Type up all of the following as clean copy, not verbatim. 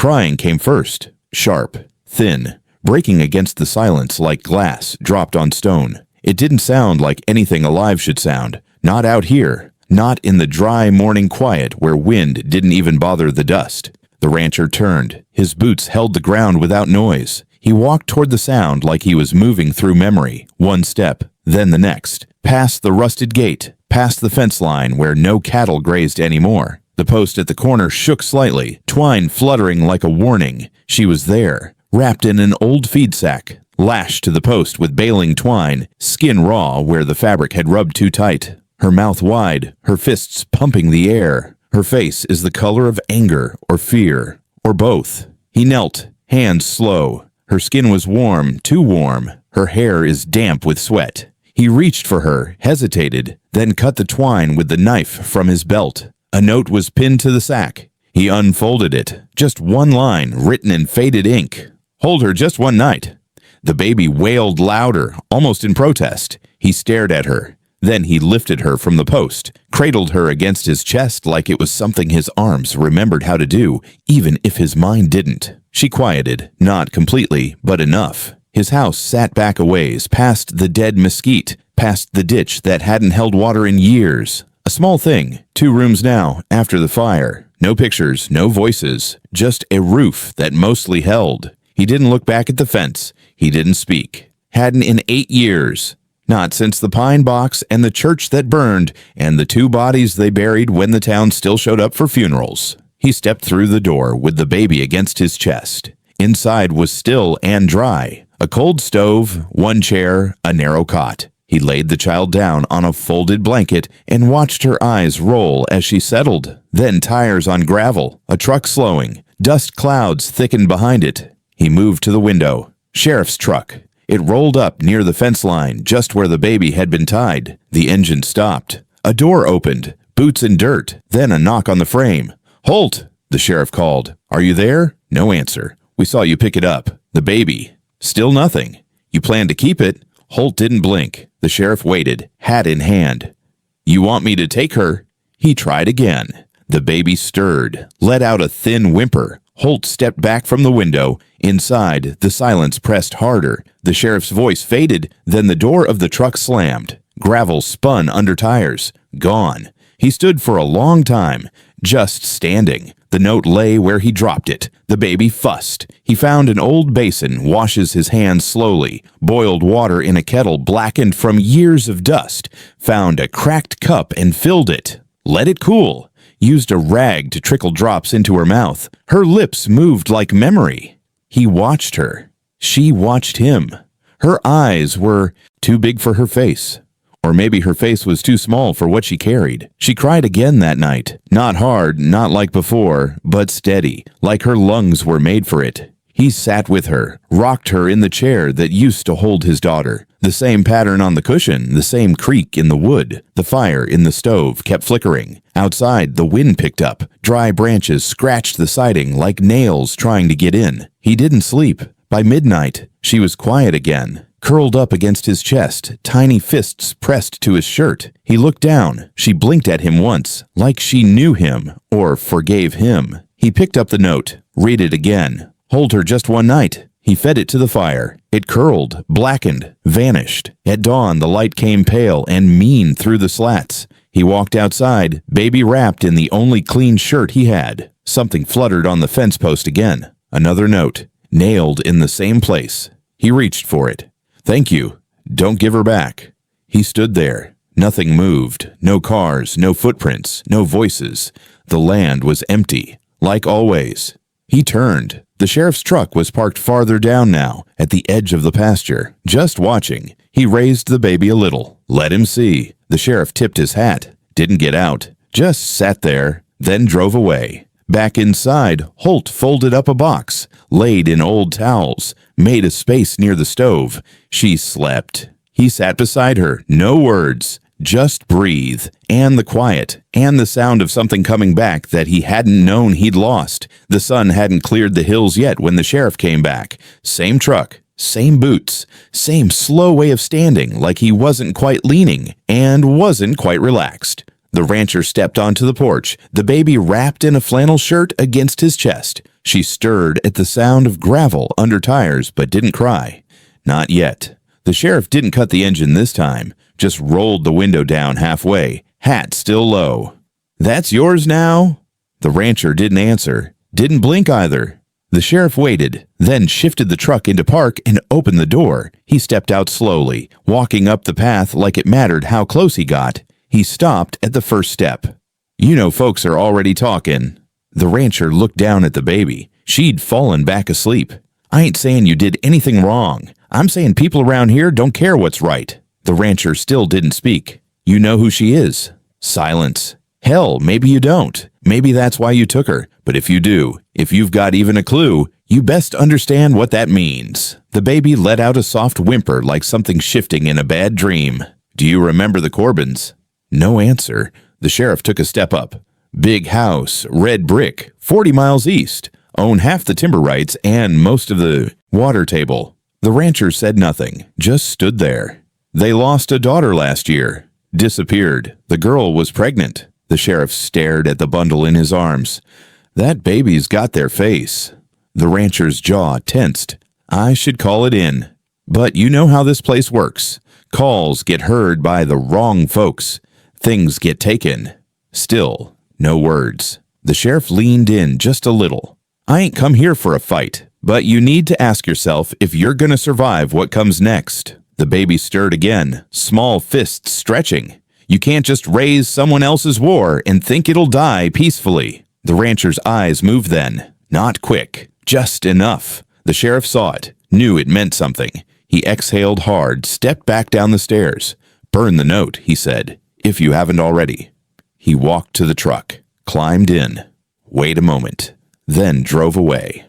crying came first, sharp, thin, breaking against the silence like glass dropped on stone. It didn't sound like anything alive should sound. Not out here. Not in the dry morning quiet where wind didn't even bother the dust. The rancher turned. His boots held the ground without noise. He walked toward the sound like he was moving through memory, one step, then the next, past the rusted gate, past the fence line where no cattle grazed anymore. The post at the corner shook slightly, twine fluttering like a warning. She was there, wrapped in an old feed sack, lashed to the post with baling twine, skin raw where the fabric had rubbed too tight. Her mouth wide, her fists pumping the air. Her face is the color of anger or fear, or both. He knelt, hands slow. Her skin was warm, too warm. Her hair is damp with sweat. He reached for her, hesitated, then cut the twine with the knife from his belt. A note was pinned to the sack. He unfolded it. Just one line, written in faded ink. "Hold her just one night." The baby wailed louder, almost in protest. He stared at her. Then he lifted her from the post, cradled her against his chest like it was something his arms remembered how to do, even if his mind didn't. She quieted, not completely, but enough. His house sat back a ways, past the dead mesquite, past the ditch that hadn't held water in years. A small thing, 2 rooms now, after the fire. No pictures, no voices, just a roof that mostly held. He didn't look back at the fence. He didn't speak. Hadn't in 8 years. Not since the pine box and the church that burned and the 2 bodies they buried when the town still showed up for funerals. He stepped through the door with the baby against his chest. Inside was still and dry. A cold stove, 1 chair, a narrow cot. He laid the child down on a folded blanket and watched her eyes roll as she settled. Then tires on gravel, a truck slowing, dust clouds thickened behind it. He moved to the window. Sheriff's truck. It rolled up near the fence line, just where the baby had been tied. The engine stopped. A door opened, boots in dirt, then a knock on the frame. "Holt," the sheriff called. "Are you there?" No answer. "We saw you pick it up." "The baby." Still nothing. "You plan to keep it?" Holt didn't blink. The sheriff waited, hat in hand. "You want me to take her?" He tried again. The baby stirred, let out a thin whimper. Holt stepped back from the window. Inside, the silence pressed harder. The sheriff's voice faded, then the door of the truck slammed. Gravel spun under tires. Gone. He stood for a long time, just standing. The note lay where he dropped it. The baby fussed. He found an old basin, washes his hands slowly, boiled water in a kettle blackened from years of dust, found a cracked cup and filled it. Let it cool. Used a rag to trickle drops into her mouth. Her lips moved like memory. He watched her. She watched him. Her eyes were too big for her face. Or maybe her face was too small for what she carried. She cried again that night. Not hard, not like before, but steady, like her lungs were made for it. He sat with her, rocked her in the chair that used to hold his daughter. The same pattern on the cushion, the same creak in the wood. The fire in the stove kept flickering. Outside, the wind picked up. Dry branches scratched the siding like nails trying to get in. He didn't sleep. By midnight, she was quiet again, curled up against his chest, tiny fists pressed to his shirt. He looked down. She blinked at him once, like she knew him or forgave him. He picked up the note, read it again. Hold her just one night. He fed it to the fire. It curled, blackened, vanished. At dawn, the light came pale and mean through the slats. He walked outside, baby wrapped in the only clean shirt he had. Something fluttered on the fence post again. Another note, nailed in the same place. He reached for it. "Thank you. Don't give her back." He stood there. Nothing moved. No cars, no footprints, no voices. The land was empty, like always. He turned. The sheriff's truck was parked farther down now, at the edge of the pasture, just watching. He raised the baby a little. Let him see. The sheriff tipped his hat. Didn't get out. Just sat there, then drove away. Back inside, Holt folded up a box, laid in old towels, made a space near the stove. She slept. He sat beside her, no words, just breathe, and the quiet, and the sound of something coming back that he hadn't known he'd lost. The sun hadn't cleared the hills yet when the sheriff came back. Same truck, same boots, same slow way of standing, like he wasn't quite leaning, and wasn't quite relaxed. The rancher stepped onto the porch, the baby wrapped in a flannel shirt against his chest. She stirred at the sound of gravel under tires but didn't cry. Not yet. The sheriff didn't cut the engine this time, just rolled the window down halfway, hat still low. "That's yours now?" The rancher didn't answer, didn't blink either. The sheriff waited, then shifted the truck into park and opened the door. He stepped out slowly, walking up the path like it mattered how close he got. He stopped at the first step. "You know folks are already talking." The rancher looked down at the baby. She'd fallen back asleep. "I ain't saying you did anything wrong. I'm saying people around here don't care what's right." The rancher still didn't speak. "You know who she is?" Silence. "Hell, maybe you don't. Maybe that's why you took her. But if you do, if you've got even a clue, you best understand what that means." The baby let out a soft whimper like something shifting in a bad dream. "Do you remember the Corbins?" No answer. The sheriff took a step up. "Big house, red brick, 40 miles east. Own half the timber rights and most of the water table." The rancher said nothing, just stood there. "They lost a daughter last year. Disappeared. The girl was pregnant." The sheriff stared at the bundle in his arms. "That baby's got their face." The rancher's jaw tensed. "I should call it in. But you know how this place works. Calls get heard by the wrong folks. Things get taken." Still, no words. The sheriff leaned in just a little. "I ain't come here for a fight, but you need to ask yourself if you're gonna survive what comes next." The baby stirred again, small fists stretching. "You can't just raise someone else's war and think it'll die peacefully." The rancher's eyes moved then. Not quick, just enough. The sheriff saw it, knew it meant something. He exhaled hard, stepped back down the stairs. "Burn the note," he said, "if you haven't already." He walked to the truck, climbed in, wait a moment, then drove away.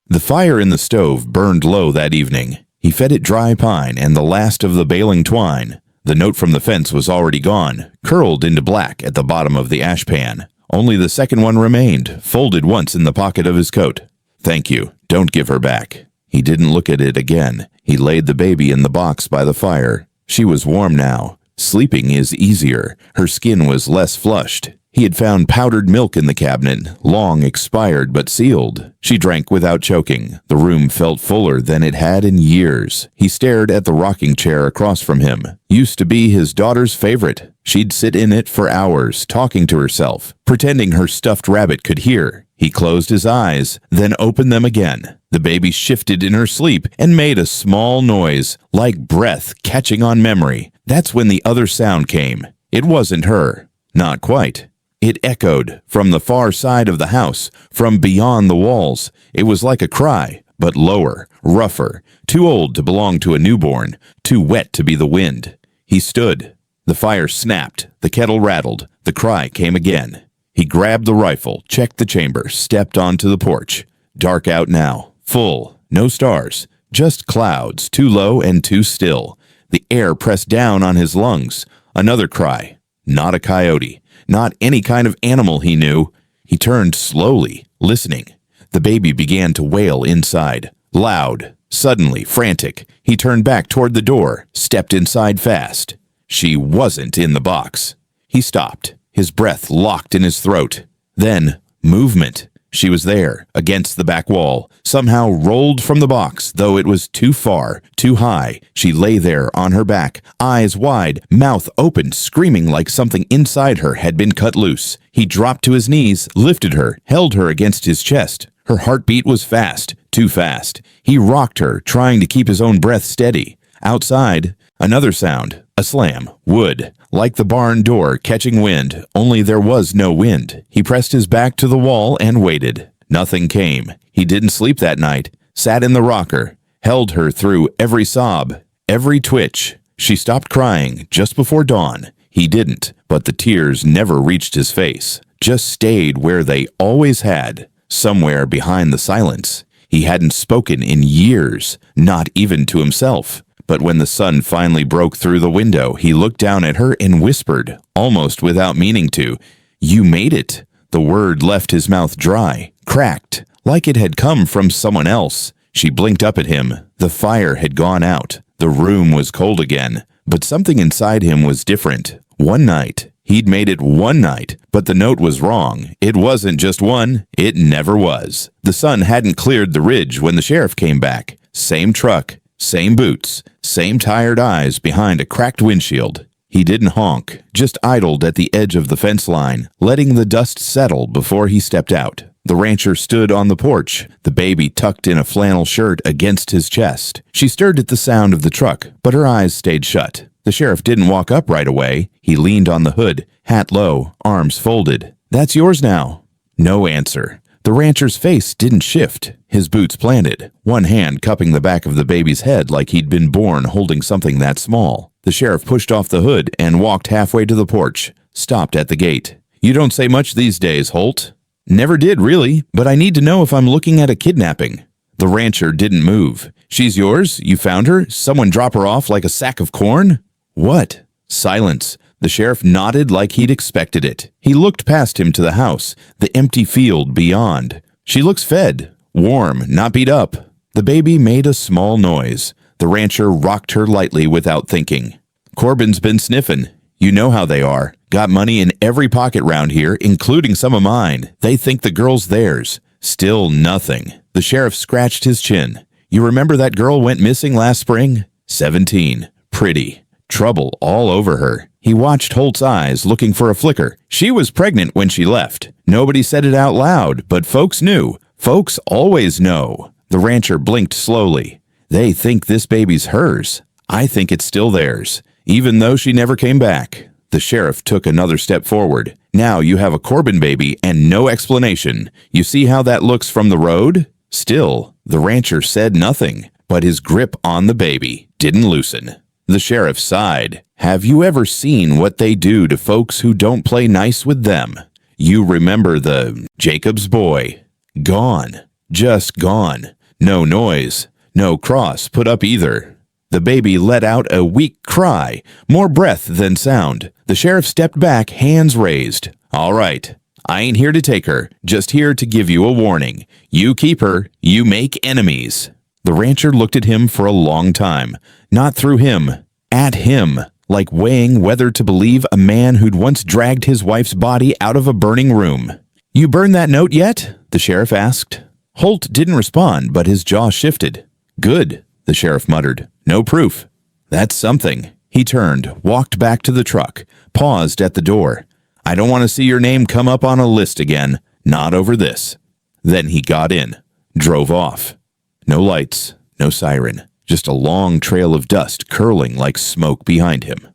The fire in the stove burned low that evening. He fed it dry pine and the last of the baling twine. The note from the fence was already gone, curled into black at the bottom of the ash pan. Only the second one remained, folded once in the pocket of his coat. "Thank you. Don't give her back." He didn't look at it again. He laid the baby in the box by the fire. She was warm now. Sleeping is easier. Her skin was less flushed. He had found powdered milk in the cabinet, long expired but sealed. She drank without choking. The room felt fuller than it had in years. He stared at the rocking chair across from him. Used to be his daughter's favorite. She'd sit in it for hours, talking to herself, pretending her stuffed rabbit could hear. He closed his eyes, then opened them again. The baby shifted in her sleep and made a small noise, like breath catching on memory. That's when the other sound came. It wasn't her. Not quite. It echoed from the far side of the house, from beyond the walls. It was like a cry, but lower, rougher, too old to belong to a newborn, too wet to be the wind. He stood. The fire snapped, the kettle rattled, the cry came again. He grabbed the rifle, checked the chamber, stepped onto the porch. Dark out now, full, no stars, just clouds, too low and too still. The air pressed down on his lungs. Another cry. Not a coyote. Not any kind of animal he knew. He turned slowly, listening. The baby began to wail inside, loud, suddenly frantic. He turned back toward the door, stepped inside fast. She wasn't in the box. He stopped, his breath locked in his throat. Then, movement. She was there, against the back wall, somehow rolled from the box, though it was too far, too high. She lay there on her back, eyes wide, mouth open, screaming like something inside her had been cut loose. He dropped to his knees, lifted her, held her against his chest. Her heartbeat was fast, too fast. He rocked her, trying to keep his own breath steady. Outside, another sound, a slam, wood, like the barn door catching wind, only there was no wind. He pressed his back to the wall and waited. Nothing came. He didn't sleep that night, sat in the rocker, held her through every sob, every twitch. She stopped crying just before dawn. He didn't, but the tears never reached his face, just stayed where they always had, somewhere behind the silence. He hadn't spoken in years, not even to himself. But when the sun finally broke through the window, he looked down at her and whispered, almost without meaning to, "You made it." The word left his mouth dry, cracked, like it had come from someone else. She blinked up at him. The fire had gone out. The room was cold again, But something inside him was different. One night. He'd made it one night, but the note was wrong. It wasn't just one. It never was. The sun hadn't cleared the ridge when the sheriff came back. Same truck, same boots, same tired eyes behind a cracked windshield. He didn't honk, just idled at the edge of the fence line, letting the dust settle before he stepped out. The rancher stood on the porch, the baby tucked in a flannel shirt against his chest. She stirred at the sound of the truck, but her eyes stayed shut. The sheriff didn't walk up right away. He leaned on the hood, hat low, arms folded. "That's yours now." No answer. The rancher's face didn't shift, his boots planted, one hand cupping the back of the baby's head like he'd been born holding something that small. The sheriff pushed off the hood and walked halfway to the porch, stopped at the gate. "You don't say much these days, Holt." "Never did, really, but I need to know if I'm looking at a kidnapping." The rancher didn't move. "She's yours? You found her? Someone drop her off like a sack of corn?" "What?" Silence. The sheriff nodded like he'd expected it. He looked past him to the house, the empty field beyond. "She looks fed. Warm, not beat up." The baby made a small noise. The rancher rocked her lightly without thinking. "Corbin's been sniffing. You know how they are. Got money in every pocket round here, including some of mine. They think the girl's theirs. Still nothing." The sheriff scratched his chin. "You remember that girl went missing last spring? 17. Pretty. Trouble all over her." He watched Holt's eyes, looking for a flicker. "She was pregnant when she left. Nobody said it out loud, but folks knew. Folks always know." The rancher blinked slowly. "They think this baby's hers. I think it's still theirs, even though she never came back." The sheriff took another step forward. "Now you have a Corbin baby and no explanation. You see how that looks from the road?" Still, the rancher said nothing, but his grip on the baby didn't loosen. The sheriff sighed. "Have you ever seen what they do to folks who don't play nice with them? You remember the Jacob's boy. Gone. Just gone. No noise. No cross put up either." The baby let out a weak cry, more breath than sound. The sheriff stepped back, hands raised. "All right. I ain't here to take her, just here to give you a warning. You keep her, you make enemies." The rancher looked at him for a long time. Not through him. At him. Like weighing whether to believe a man who'd once dragged his wife's body out of a burning room. "You burned that note yet?" the sheriff asked. Holt didn't respond, but his jaw shifted. "Good," the sheriff muttered. "No proof." "That's something." He turned, walked back to the truck, paused at the door. "I don't want to see your name come up on a list again. Not over this." Then he got in, drove off. No lights, no siren, just a long trail of dust curling like smoke behind him.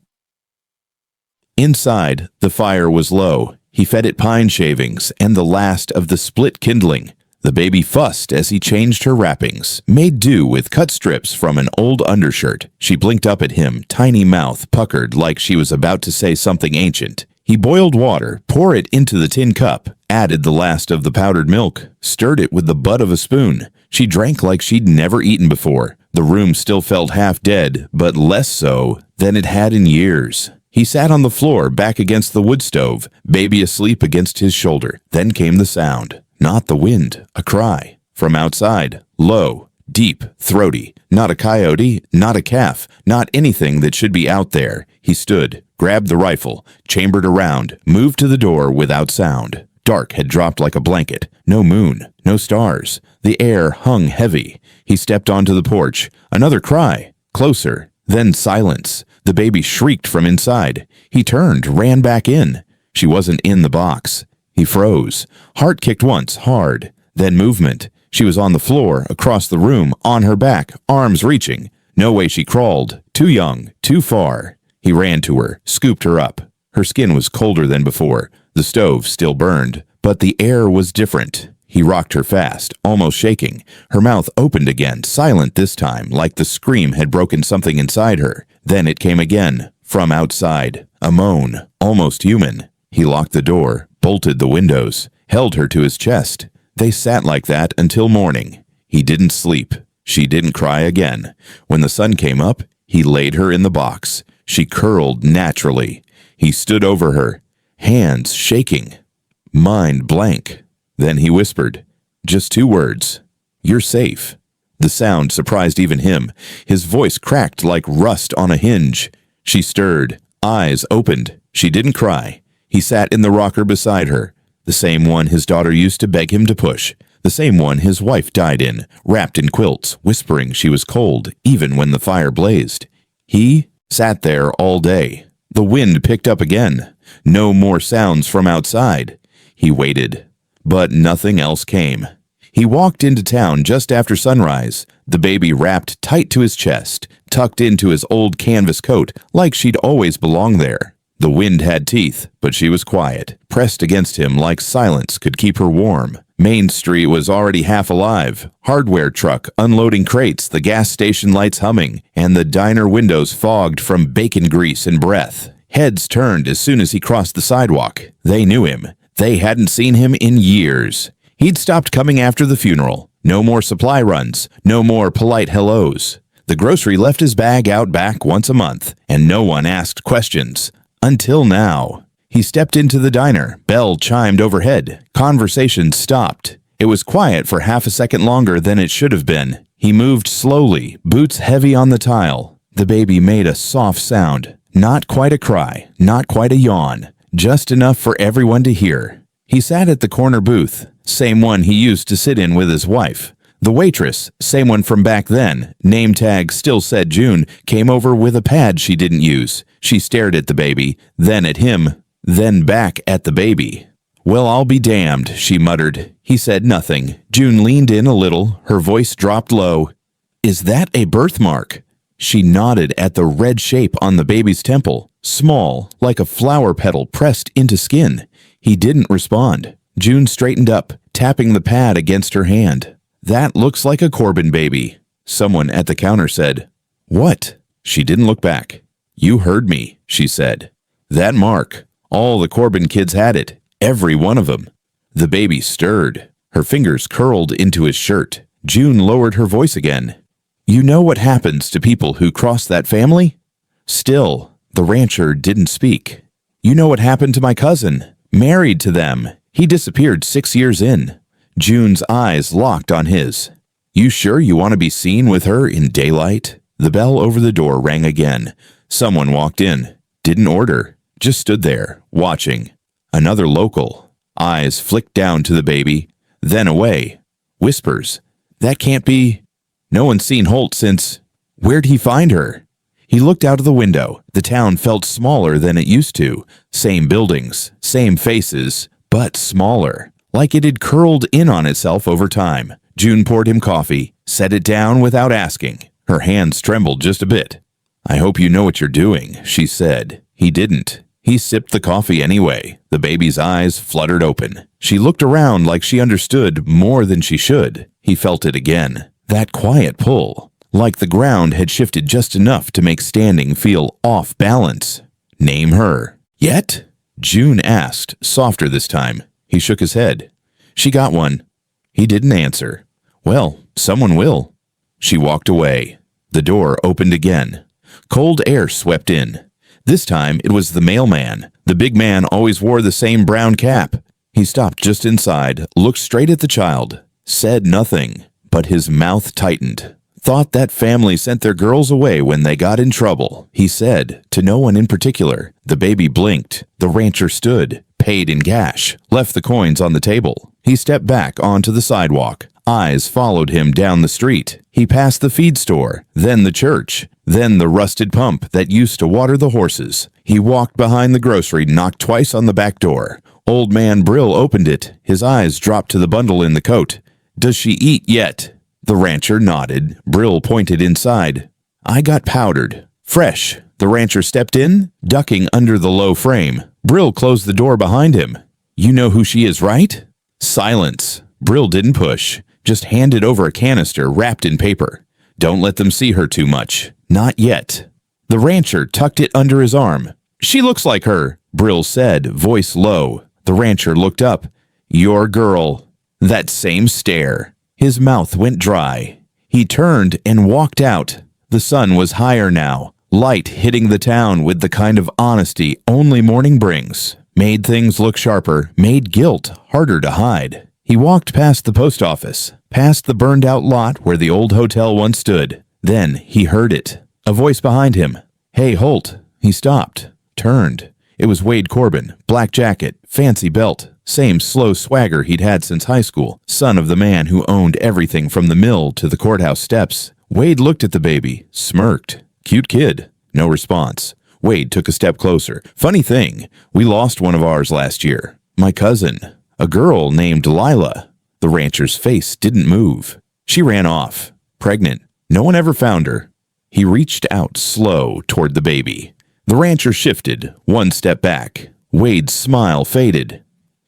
Inside, the fire was low. He fed it pine shavings and the last of the split kindling. The baby fussed as he changed her wrappings, made do with cut strips from an old undershirt. She blinked up at him, tiny mouth puckered like she was about to say something ancient. He boiled water, poured it into the tin cup, added the last of the powdered milk, stirred it with the butt of a spoon. She drank like she'd never eaten before. The room still felt half dead, but less so than it had in years. He sat on the floor back against the wood stove, baby asleep against his shoulder. Then came the sound. Not the wind, a cry. From outside, low, deep, throaty. Not a coyote, not a calf, not anything that should be out there. He stood, grabbed the rifle, chambered around, moved to the door without sound. Dark had dropped like a blanket. No moon, no stars. The air hung heavy. He stepped onto the porch. Another cry. Closer. Then silence. The baby shrieked from inside. He turned, ran back in. She wasn't in the box. He froze. Heart kicked once, hard. Then movement. She was on the floor, across the room, on her back, arms reaching. No way she crawled. Too young, too far. He ran to her, scooped her up. Her skin was colder than before. The stove still burned, but the air was different. He rocked her fast, almost shaking. Her mouth opened again, silent this time, like the scream had broken something inside her. Then it came again, from outside. A moan, almost human. He locked the door, bolted the windows, held her to his chest. They sat like that until morning. He didn't sleep. She didn't cry again. When the sun came up, he laid her in the box. She curled naturally. He stood over her, hands shaking, mind blank. Then he whispered, just 2 words, "You're safe." The sound surprised even him. His voice cracked like rust on a hinge. She stirred, eyes opened. She didn't cry. He sat in the rocker beside her, the same one his daughter used to beg him to push, the same one his wife died in, wrapped in quilts, whispering she was cold even when the fire blazed. He sat there all day. The wind picked up again. No more sounds from outside. He waited, but nothing else came. He walked into town just after sunrise, the baby wrapped tight to his chest, tucked into his old canvas coat like she'd always belonged there. The wind had teeth, but she was quiet, pressed against him like silence could keep her warm. Main Street was already half alive. Hardware truck unloading crates, the gas station lights humming, and the diner windows fogged from bacon grease and breath. Heads turned as soon as he crossed the sidewalk. They knew him. They hadn't seen him in years. He'd stopped coming after the funeral. No more supply runs. No more polite hellos. The grocery left his bag out back once a month, and no one asked questions. Until now. He stepped into the diner. Bell chimed overhead. Conversation stopped. It was quiet for half a second longer than it should have been. He moved slowly, boots heavy on the tile. The baby made a soft sound. Not quite a cry, not quite a yawn. Just enough for everyone to hear. He sat at the corner booth, same one he used to sit in with his wife. The waitress, same one from back then, name tag still said June, came over with a pad she didn't use. She stared at the baby, then at him, then back at the baby. "Well, I'll be damned," she muttered. He said nothing. June leaned in a little, her voice dropped low. "Is that a birthmark?" She nodded at the red shape on the baby's temple, small, like a flower petal pressed into skin. He didn't respond. June straightened up, tapping the pad against her hand. "That looks like a Corbin baby." Someone at the counter said, "What?" She didn't look back. "You heard me," she said. "That mark. All the Corbin kids had it. Every one of them." The baby stirred. Her fingers curled into his shirt. June lowered her voice again. "You know what happens to people who cross that family?" Still, the rancher didn't speak. "You know what happened to my cousin? Married to them. He disappeared 6 years in." June's eyes locked on his. "You sure you want to be seen with her in daylight?" The bell over the door rang again. Someone walked in. Didn't order. Just stood there, watching. Another local. Eyes flicked down to the baby, then away. Whispers. "That can't be. No one's seen Holt since." Where'd he find her? He looked out of the window. The town felt smaller than it used to. Same buildings, same faces, but smaller. Like it had curled in on itself over time. June poured him coffee, set it down without asking. Her hands trembled just a bit. "I hope you know what you're doing," she said. He didn't. He sipped the coffee anyway. The baby's eyes fluttered open. She looked around like she understood more than she should. He felt it again. That quiet pull. Like the ground had shifted just enough to make standing feel off balance. "Name her." "Yet?" June asked, softer this time. He shook his head. "She got one." He didn't answer. "Well, someone will." She walked away. The door opened again. Cold air swept in. This time it was the mailman. The big man always wore the same brown cap. He stopped just inside, looked straight at the child, said nothing, but his mouth tightened. "Thought that family sent their girls away when they got in trouble," he said, to no one in particular. The baby blinked. The rancher stood, paid in cash, left the coins on the table. He stepped back onto the sidewalk. Eyes followed him down the street. He passed the feed store, then the church, then the rusted pump that used to water the horses. He walked behind the grocery, knocked twice on the back door. Old man Brill opened it. His eyes dropped to the bundle in the coat. "Does she eat yet?" The rancher nodded. Brill pointed inside. "I got powdered. Fresh." The rancher stepped in, ducking under the low frame. Brill closed the door behind him. "You know who she is, right?" Silence. Brill didn't push, just handed over a canister wrapped in paper. "Don't let them see her too much. Not yet." The rancher tucked it under his arm. "She looks like her," Brill said, voice low. The rancher looked up. "Your girl." That same stare. His mouth went dry. He turned and walked out. The sun was higher now, light hitting the town with the kind of honesty only morning brings. Made things look sharper, made guilt harder to hide. He walked past the post office, past the burned-out lot where the old hotel once stood. Then he heard it. A voice behind him. "Hey, Holt, He stopped, turned. It was Wade Corbin, black jacket, fancy belt, same slow swagger he'd had since high school, son of the man who owned everything from the mill to the courthouse steps. Wade looked at the baby, smirked. Cute kid. No response. Wade took a step closer. Funny thing, we lost one of ours last year. My cousin. A girl named Lila. The rancher's face didn't move. She ran off. Pregnant. No one ever found her. He reached out slow toward the baby. The rancher shifted, one step back. Wade's smile faded.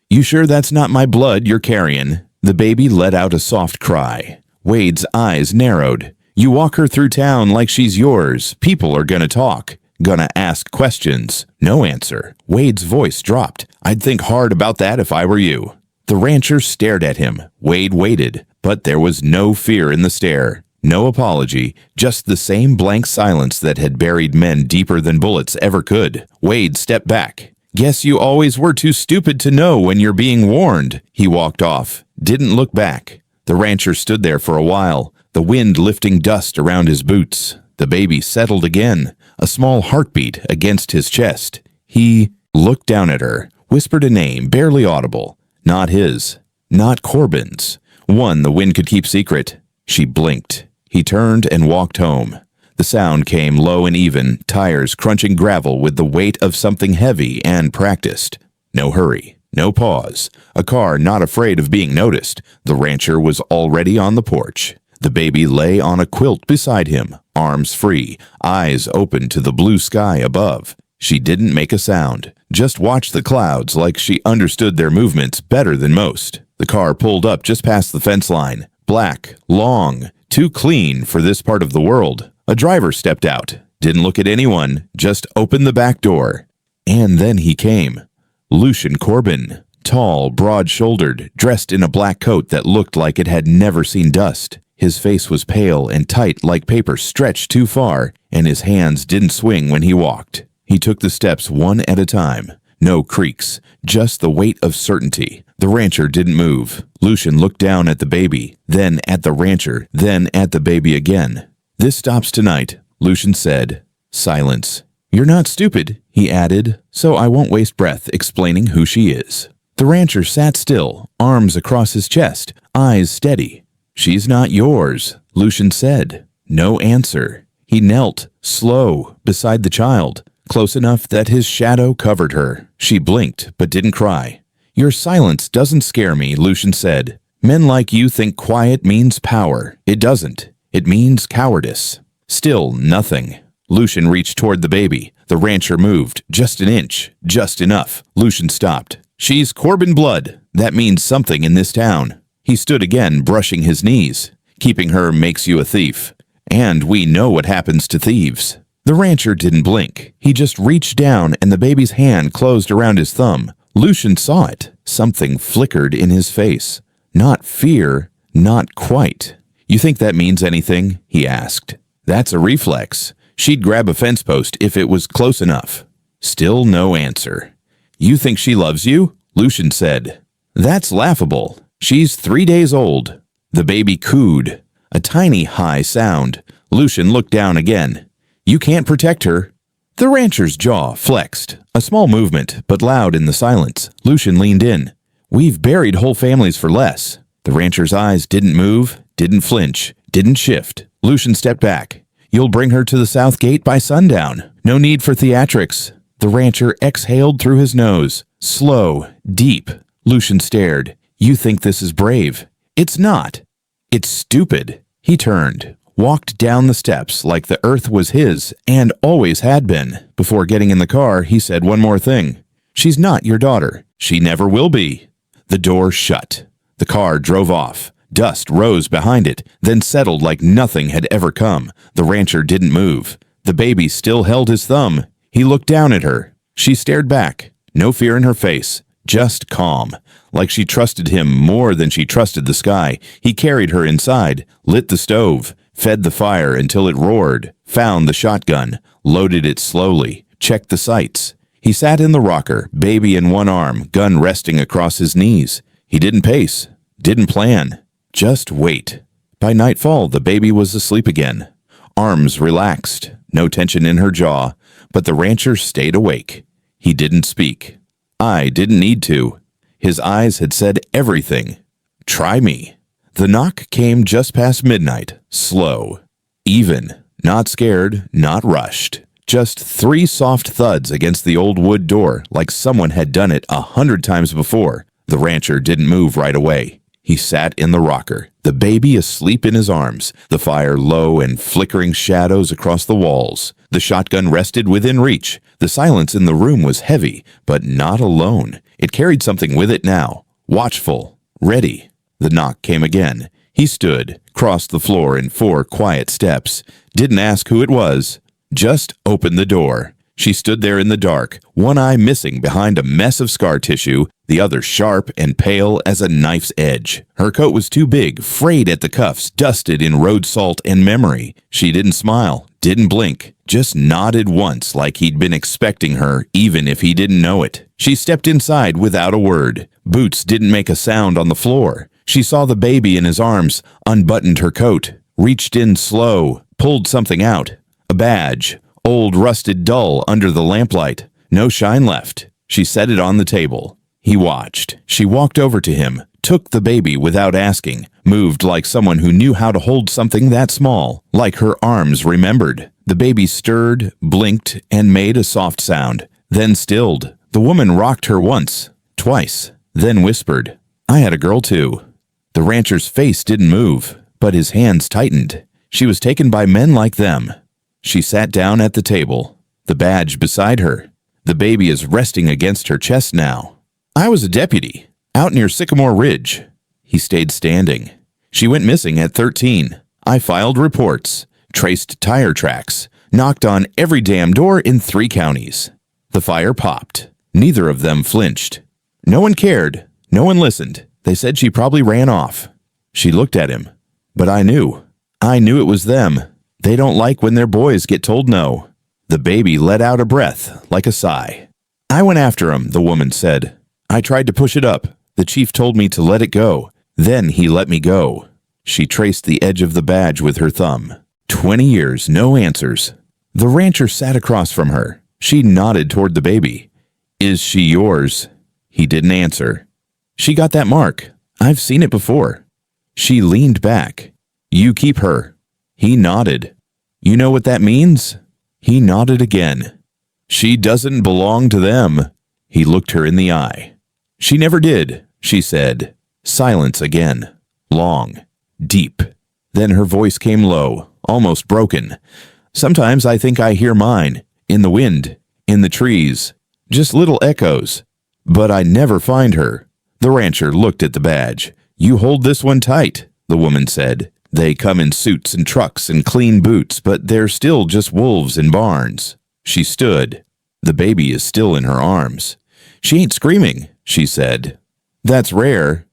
You sure that's not my blood you're carrying? The baby let out a soft cry. Wade's eyes narrowed. You walk her through town like she's yours. People are gonna talk. Gonna ask questions. No answer. Wade's voice dropped. I'd think hard about that if I were you. The rancher stared at him. Wade waited, but there was no fear in the stare. No apology, just the same blank silence that had buried men deeper than bullets ever could. Wade stepped back. Guess you always were too stupid to know when you're being warned. He walked off, didn't look back. The rancher stood there for a while, the wind lifting dust around his boots. The baby settled again, a small heartbeat against his chest. He looked down at her, whispered a name barely audible. Not his, not Corbin's. One the wind could keep secret. She blinked. He turned and walked home. The sound came low and even, tires crunching gravel with the weight of something heavy and practiced. No hurry, no pause. A car not afraid of being noticed. The rancher was already on the porch. The baby lay on a quilt beside him, arms free, eyes open to the blue sky above. She didn't make a sound, just watched the clouds like she understood their movements better than most. The car pulled up just past the fence line. Black, long, too clean for this part of the world. A driver stepped out, didn't look at anyone, just opened the back door. And then he came. Lucian Corbin, tall, broad-shouldered, dressed in a black coat that looked like it had never seen dust. His face was pale and tight like paper stretched too far, and his hands didn't swing when he walked. He took the steps one at a time. No creaks, just the weight of certainty. The rancher didn't move. Lucian looked down at the baby, then at the rancher, then at the baby again. This stops tonight, Lucian said. Silence. You're not stupid, he added, so I won't waste breath explaining who she is. The rancher sat still, arms across his chest, eyes steady. She's not yours, Lucian said. No answer. He knelt, slow, beside the child, close enough that his shadow covered her. She blinked, but didn't cry. Your silence doesn't scare me, Lucian said. Men like you think quiet means power. It doesn't. It means cowardice. Still nothing. Lucian reached toward the baby. The rancher moved, just an inch, just enough. Lucian stopped. She's Corbin blood. That means something in this town. He stood again, brushing his knees. Keeping her makes you a thief. And we know what happens to thieves. The rancher didn't blink. He just reached down and the baby's hand closed around his thumb. Lucian saw it. Something flickered in his face. Not fear, not quite. You think that means anything? He asked. That's a reflex. She'd grab a fence post if it was close enough. Still no answer. You think she loves you? Lucian said. That's laughable. She's 3 days old. The baby cooed. A tiny high sound. Lucian looked down again. You can't protect her. The rancher's jaw flexed. A small movement, but loud in the silence. Lucian leaned in. We've buried whole families for less. The rancher's eyes didn't move, didn't flinch, didn't shift. Lucian stepped back. You'll bring her to the south gate by sundown. No need for theatrics. The rancher exhaled through his nose. Slow, deep. Lucian stared. You think this is brave. It's not. It's stupid. He turned, walked down the steps like the earth was his and always had been. Before getting in the car, he said one more thing. She's not your daughter. She never will be. The door shut. The car drove off. Dust rose behind it, then settled like nothing had ever come. The rancher didn't move. The baby still held his thumb. He looked down at her. She stared back. No fear in her face. Just calm, like she trusted him more than she trusted the sky. He carried her inside, lit the stove, fed the fire until it roared, found the shotgun, loaded it slowly, checked the sights. He sat in the rocker, baby in one arm, gun resting across his knees. He didn't pace, didn't plan, just wait. By nightfall, the baby was asleep again. Arms relaxed, no tension in her jaw, but the rancher stayed awake. He didn't speak. I didn't need to. His eyes had said everything. Try me. The knock came just past midnight, slow, even, not scared, not rushed. Just 3 soft thuds against the old wood door, like someone had done it 100 times before. The rancher didn't move right away. He sat in the rocker, the baby asleep in his arms, the fire low and flickering shadows across the walls. The shotgun rested within reach. The silence in the room was heavy, but not alone. It carried something with it now, watchful, ready. The knock came again. He stood, crossed the floor in 4 quiet steps, didn't ask who it was, just opened the door. She stood there in the dark, one eye missing behind a mess of scar tissue, the other sharp and pale as a knife's edge. Her coat was too big, frayed at the cuffs, dusted in road salt and memory. She didn't smile, didn't blink, just nodded once like he'd been expecting her, even if he didn't know it. She stepped inside without a word. Boots didn't make a sound on the floor. She saw the baby in his arms, unbuttoned her coat, reached in slow, pulled something out. A badge, old rusted dull under the lamplight. No shine left. She set it on the table. He watched. She walked over to him, took the baby without asking, moved like someone who knew how to hold something that small, like her arms remembered. The baby stirred, blinked, and made a soft sound, then stilled. The woman rocked her once, twice, then whispered, "I had a girl too." The rancher's face didn't move, but his hands tightened. She was taken by men like them. She sat down at the table, the badge beside her. The baby is resting against her chest now. "I was a deputy, out near Sycamore Ridge." He stayed standing. "She went missing at 13. I filed reports, traced tire tracks, knocked on every damn door in 3 counties. The fire popped. Neither of them flinched. No one cared. No one listened. They said she probably ran off." She looked at him. "But I knew. I knew it was them. They don't like when their boys get told no." The baby let out a breath, like a sigh. "I went after him," the woman said. "I tried to push it up. The chief told me to let it go. Then he let me go." She traced the edge of the badge with her thumb. 20 years, no answers. The rancher sat across from her. She nodded toward the baby. "Is she yours?" He didn't answer. "She got that mark. I've seen it before." She leaned back. "You keep her." He nodded. "You know what that means?" He nodded again. "She doesn't belong to them." He looked her in the eye. "She never did," she said. Silence again. Long. Deep. Then her voice came low, almost broken. "Sometimes I think I hear mine, in the wind, in the trees, just little echoes. But I never find her." The rancher looked at the badge. "You hold this one tight," the woman said. "They come in suits and trucks and clean boots, but they're still just wolves in barns." She stood. The baby is still in her arms. "She ain't screaming," she said. "That's rare."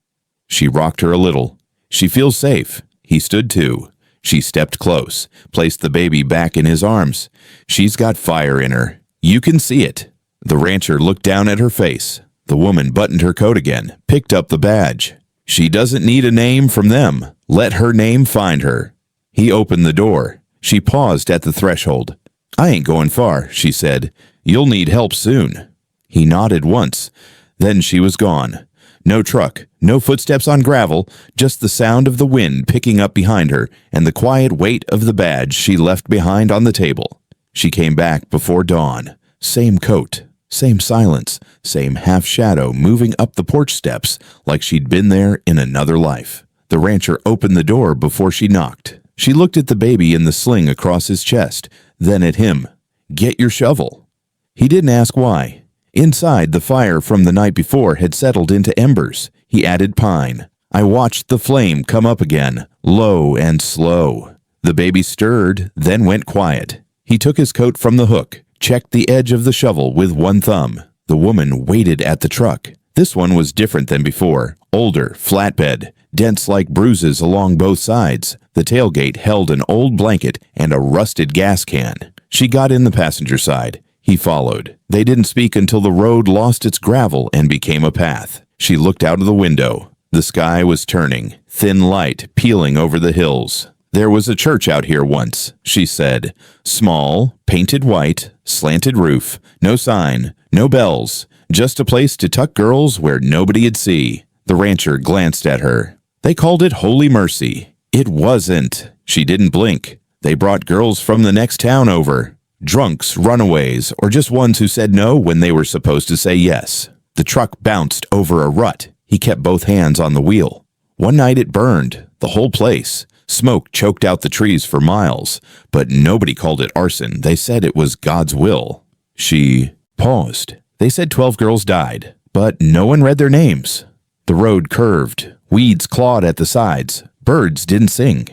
She rocked her a little. "She feels safe." He stood too. She stepped close, placed the baby back in his arms. "She's got fire in her. You can see it." The rancher looked down at her face. The woman buttoned her coat again, picked up the badge. "She doesn't need a name from them. Let her name find her." He opened the door. She paused at the threshold. "I ain't going far," she said. "You'll need help soon." He nodded once. Then she was gone. No truck, no footsteps on gravel, just the sound of the wind picking up behind her and the quiet weight of the badge she left behind on the table. She came back before dawn. Same coat, same silence, same half-shadow moving up the porch steps like she'd been there in another life. The rancher opened the door before she knocked. She looked at the baby in the sling across his chest, then at him. "Get your shovel." He didn't ask why. Inside, the fire from the night before had settled into embers. He added pine. I watched the flame come up again, low and slow. The baby stirred, then went quiet. He took his coat from the hook, checked the edge of the shovel with one thumb. The woman waited at the truck. This one was different than before. Older, flatbed, dents like bruises along both sides. The tailgate held an old blanket and a rusted gas can. She got in the passenger side. He followed. They didn't speak until the road lost its gravel and became a path. She looked out of the window. The sky was turning, thin light peeling over the hills. "There was a church out here once," she said. "Small, painted white, slanted roof, no sign, no bells, just a place to tuck girls where nobody'd see." The rancher glanced at her. "They called it Holy Mercy." "It wasn't." She didn't blink. "They brought girls from the next town over. Drunks, runaways, or just ones who said no when they were supposed to say yes." The truck bounced over a rut. He kept both hands on the wheel. "One night it burned, the whole place. Smoke choked out the trees for miles, but nobody called it arson. They said it was God's will." She paused. "They said 12 girls died, but no one read their names." The road curved. Weeds clawed at the sides. Birds didn't sing.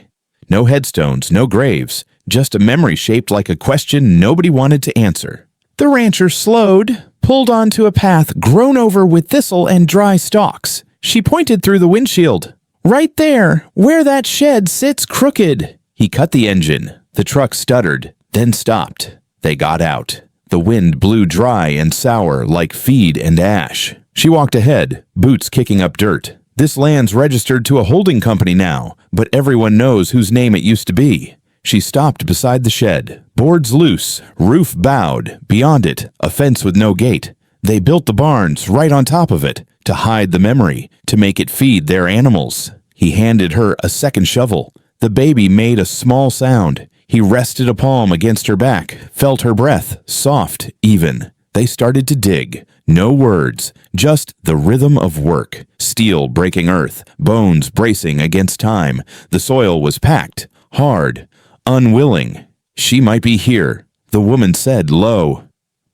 No headstones, no graves, just a memory shaped like a question nobody wanted to answer. The rancher slowed, pulled onto a path grown over with thistle and dry stalks. She pointed through the windshield. "Right there, where that shed sits crooked." He cut the engine. The truck stuttered, then stopped. They got out. The wind blew dry and sour like feed and ash. She walked ahead, boots kicking up dirt. This land's registered to a holding company now, but everyone knows whose name it used to be. She stopped beside the shed. Boards loose, roof bowed. Beyond it, a fence with no gate. They built the barns right on top of it, to hide the memory, to make it feed their animals. He handed her a second shovel. The baby made a small sound. He rested a palm against her back, felt her breath, soft, even. They started to dig. No words, just the rhythm of work. Steel breaking earth, bones bracing against time. The soil was packed, hard, unwilling. She might be here, the woman said low.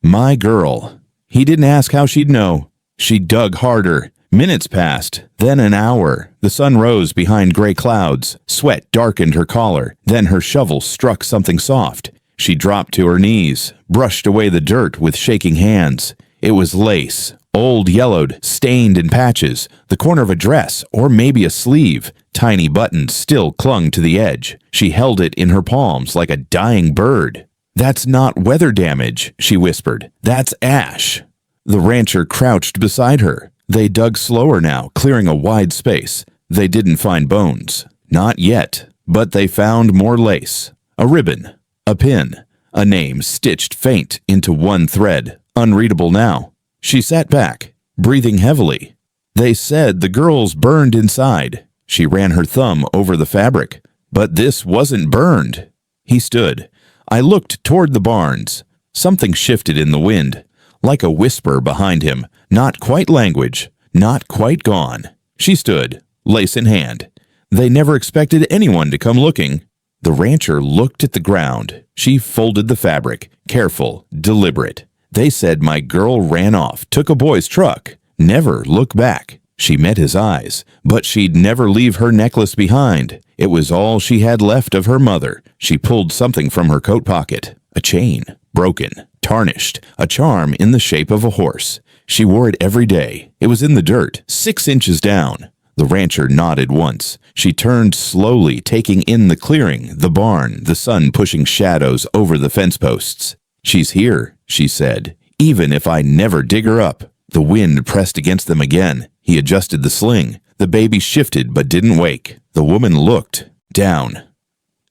"My girl." He didn't ask how she'd know. She dug harder. Minutes passed, then an hour. The sun rose behind gray clouds. Sweat darkened her collar. Then her shovel struck something soft. She dropped to her knees, brushed away the dirt with shaking hands. It was lace, old, yellowed, stained in patches, the corner of a dress, or maybe a sleeve. Tiny buttons still clung to the edge. She held it in her palms like a dying bird. "That's not weather damage," she whispered. "That's ash." The rancher crouched beside her. They dug slower now, clearing a wide space. They didn't find bones. Not yet. But they found more lace. A ribbon. A pin. A name stitched faint into one thread. Unreadable now. She sat back, breathing heavily. "They said the girls burned inside." She ran her thumb over the fabric. "But this wasn't burned." He stood. I looked toward the barns. Something shifted in the wind, like a whisper behind him. Not quite language, not quite gone. She stood, lace in hand. They never expected anyone to come looking. The rancher looked at the ground. She folded the fabric, careful, deliberate. "They said my girl ran off, took a boy's truck. Never look back." She met his eyes, but she'd never leave her necklace behind. It was all she had left of her mother. She pulled something from her coat pocket. A chain, broken, tarnished, a charm in the shape of a horse. She wore it every day. It was in the dirt, 6 inches down. The rancher nodded once. She turned slowly, taking in the clearing, the barn, the sun pushing shadows over the fence posts. "She's here," she said, "even if I never dig her up." The wind pressed against them again. He adjusted the sling. The baby shifted but didn't wake. The woman looked down.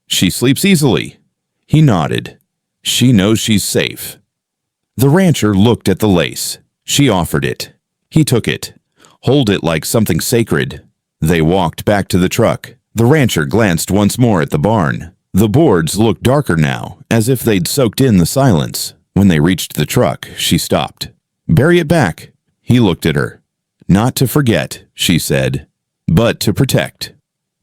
"She sleeps easily." He nodded. "She knows she's safe." The rancher looked at the lace. She offered it. He took it. Hold it like something sacred. They walked back to the truck. The rancher glanced once more at the barn. The boards looked darker now, as if they'd soaked in the silence. When they reached the truck, she stopped. "Bury it back." He looked at her. "Not to forget," she said, "but to protect."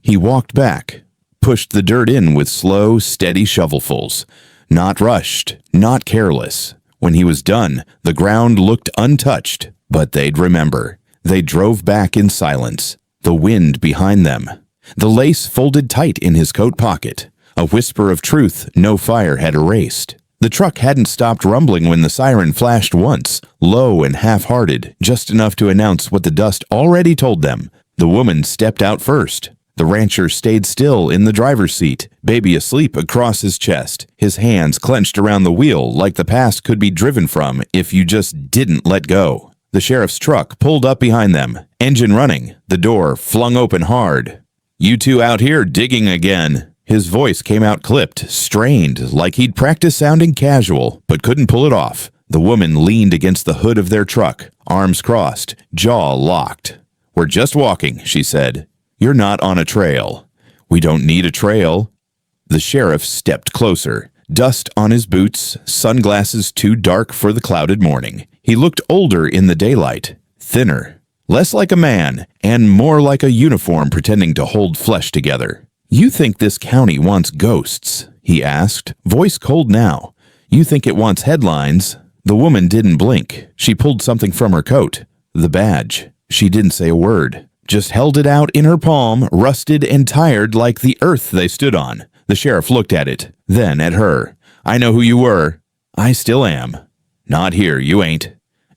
He walked back, pushed the dirt in with slow, steady shovelfuls. Not rushed, not careless. When he was done, the ground looked untouched, but they'd remember. They drove back in silence, the wind behind them. The lace folded tight in his coat pocket, a whisper of truth no fire had erased. The truck hadn't stopped rumbling when the siren flashed once, low and half-hearted, just enough to announce what the dust already told them. The woman stepped out first. The rancher stayed still in the driver's seat, baby asleep across his chest, his hands clenched around the wheel like the past could be driven from if you just didn't let go. The sheriff's truck pulled up behind them, engine running, the door flung open hard. "You two out here digging again," His voice came out clipped, strained, like he'd practiced sounding casual, but couldn't pull it off. The woman leaned against the hood of their truck, arms crossed, jaw locked. "We're just walking," she said. "You're not on a trail." "We don't need a trail." The sheriff stepped closer, dust on his boots, sunglasses too dark for the clouded morning. He looked older in the daylight, thinner, less like a man, and more like a uniform pretending to hold flesh together. "You think this county wants ghosts?" he asked, voice cold now. "You think it wants headlines?" The woman didn't blink. She pulled something from her coat. The badge. She didn't say a word, just held it out in her palm, rusted and tired like the earth they stood on. The sheriff looked at it, then at her. "I know who you were." "I still am." "Not here, you ain't."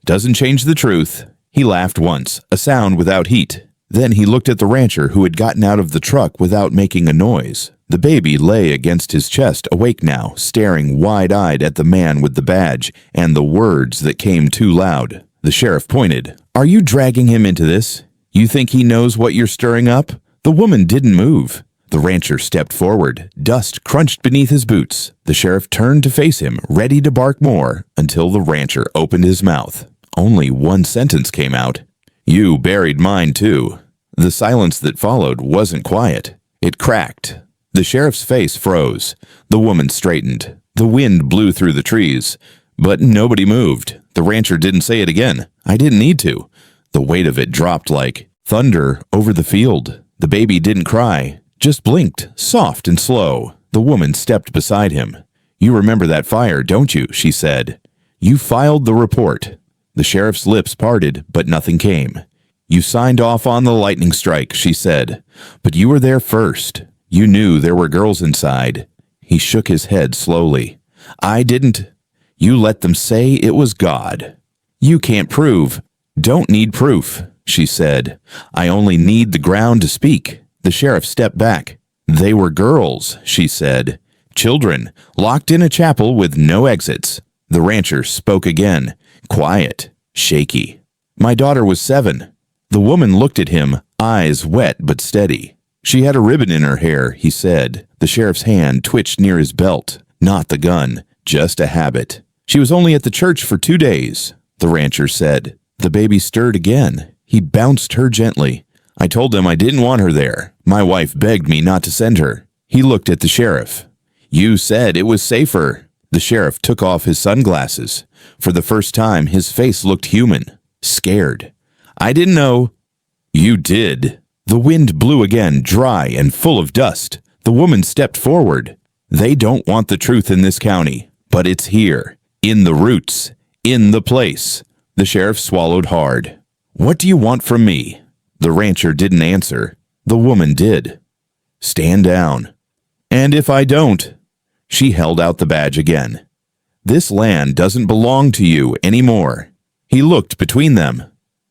"Doesn't change the truth." He laughed once, a sound without heat. Then he looked at the rancher who had gotten out of the truck without making a noise. The baby lay against his chest, awake now, staring wide-eyed at the man with the badge and the words that came too loud. The sheriff pointed. "Are you dragging him into this? You think he knows what you're stirring up?" The woman didn't move. The rancher stepped forward. Dust crunched beneath his boots. The sheriff turned to face him, ready to bark more, until the rancher opened his mouth. Only one sentence came out. "You buried mine, too." The silence that followed wasn't quiet. It cracked. The sheriff's face froze. The woman straightened. The wind blew through the trees. But nobody moved. The rancher didn't say it again. I didn't need to. The weight of it dropped like thunder over the field. The baby didn't cry, just blinked, soft and slow. The woman stepped beside him. "You remember that fire, don't you?" she said. "You filed the report." The sheriff's lips parted, but nothing came. "You signed off on the lightning strike," she said. "But you were there first. You knew there were girls inside." He shook his head slowly. "I didn't." "You let them say it was God." "You can't prove." "Don't need proof," she said. "I only need the ground to speak." The sheriff stepped back. "They were girls," she said. "Children, locked in a chapel with no exits." The rancher spoke again, quiet, shaky. "My daughter was 7. The woman looked at him, eyes wet but steady. "She had a ribbon in her hair," he said. The sheriff's hand twitched near his belt. Not the gun, just a habit. "She was only at the church for 2 days, the rancher said. The baby stirred again. He bounced her gently. "I told them I didn't want her there. My wife begged me not to send her." He looked at the sheriff. "You said it was safer." The sheriff took off his sunglasses. For the first time, his face looked human, scared. "I didn't know." "You did." The wind blew again, dry and full of dust. The woman stepped forward. "They don't want the truth in this county, but it's here, in the roots, in the place." The sheriff swallowed hard. "What do you want from me?" The rancher didn't answer. The woman did. "Stand down." "And if I don't?" She held out the badge again. "This land doesn't belong to you anymore." He looked between them,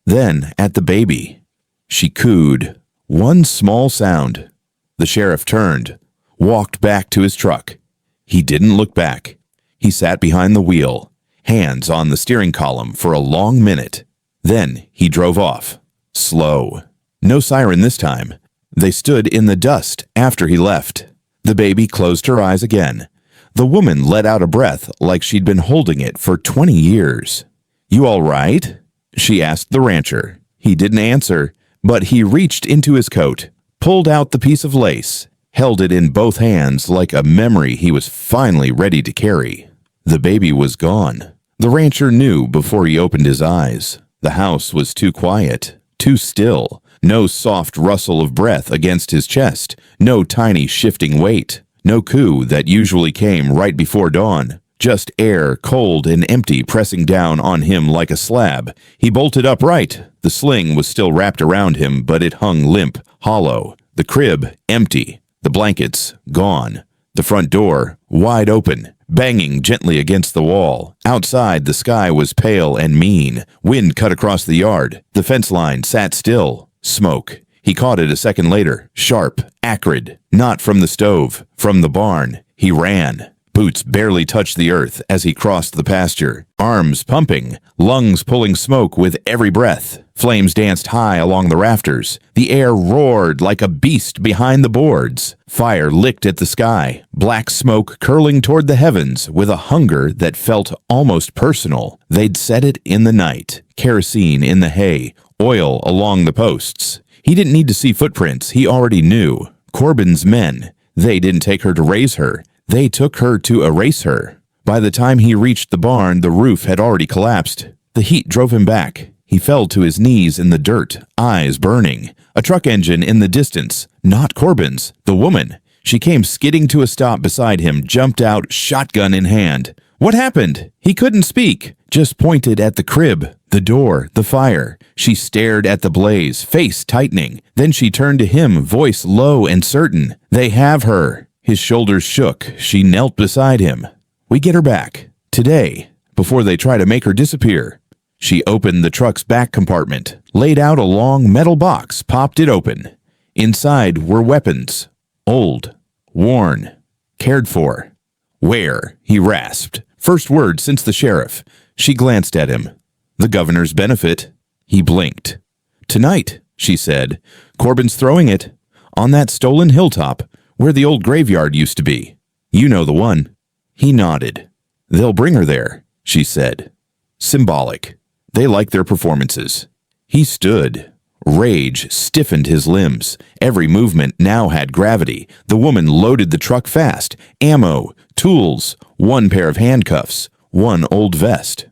then at the baby. She cooed. One small sound. The sheriff turned, walked back to his truck. He didn't look back. He sat behind the wheel, hands on the steering column for a long minute. Then he drove off, slow. No siren this time. They stood in the dust after he left. The baby closed her eyes again. The woman let out a breath like she'd been holding it for 20 years. "You all right?" she asked the rancher. He didn't answer, but he reached into his coat, pulled out the piece of lace, held it in both hands like a memory he was finally ready to carry. The baby was gone. The rancher knew before he opened his eyes. The house was too quiet, too still. No soft rustle of breath against his chest, no tiny shifting weight, no coo that usually came right before dawn. Just air, cold and empty, pressing down on him like a slab. He bolted upright. The sling was still wrapped around him, but it hung limp, hollow. The crib, empty. The blankets, gone. The front door, wide open, banging gently against the wall. Outside, the sky was pale and mean. Wind cut across the yard. The fence line sat still. Smoke. He caught it a second later. Sharp, acrid. Not from the stove, from the barn. He ran. Boots barely touched the earth as he crossed the pasture, arms pumping, lungs pulling smoke with every breath. Flames danced high along the rafters. The air roared like a beast behind the boards. Fire licked at the sky, black smoke curling toward the heavens with a hunger that felt almost personal. They'd set it in the night, kerosene in the hay, oil along the posts. He didn't need to see footprints, he already knew. Corbin's men. They didn't take her to raise her. They took her to erase her. By the time he reached the barn, the roof had already collapsed. The heat drove him back. He fell to his knees in the dirt, eyes burning. A truck engine in the distance. Not Corbin's. The woman. She came skidding to a stop beside him, jumped out, shotgun in hand. What happened? He couldn't speak, just pointed at the crib, the door, the fire. She stared at the blaze, face tightening. Then she turned to him, voice low and certain. They have her. His shoulders shook. She knelt beside him. We get her back. Today. Before they try to make her disappear. She opened the truck's back compartment, laid out a long metal box, popped it open. Inside were weapons. Old. Worn. Cared for. Where? He rasped. First word since the sheriff. She glanced at him. The governor's benefit. He blinked. Tonight, she said. Corbin's throwing it. On that stolen hilltop, where the old graveyard used to be. You know the one. He nodded. They'll bring her there, she said. Symbolic. They like their performances. He stood. Rage stiffened his limbs. Every movement now had gravity. The woman loaded the truck fast. Ammo, tools, one pair of handcuffs, one old vest.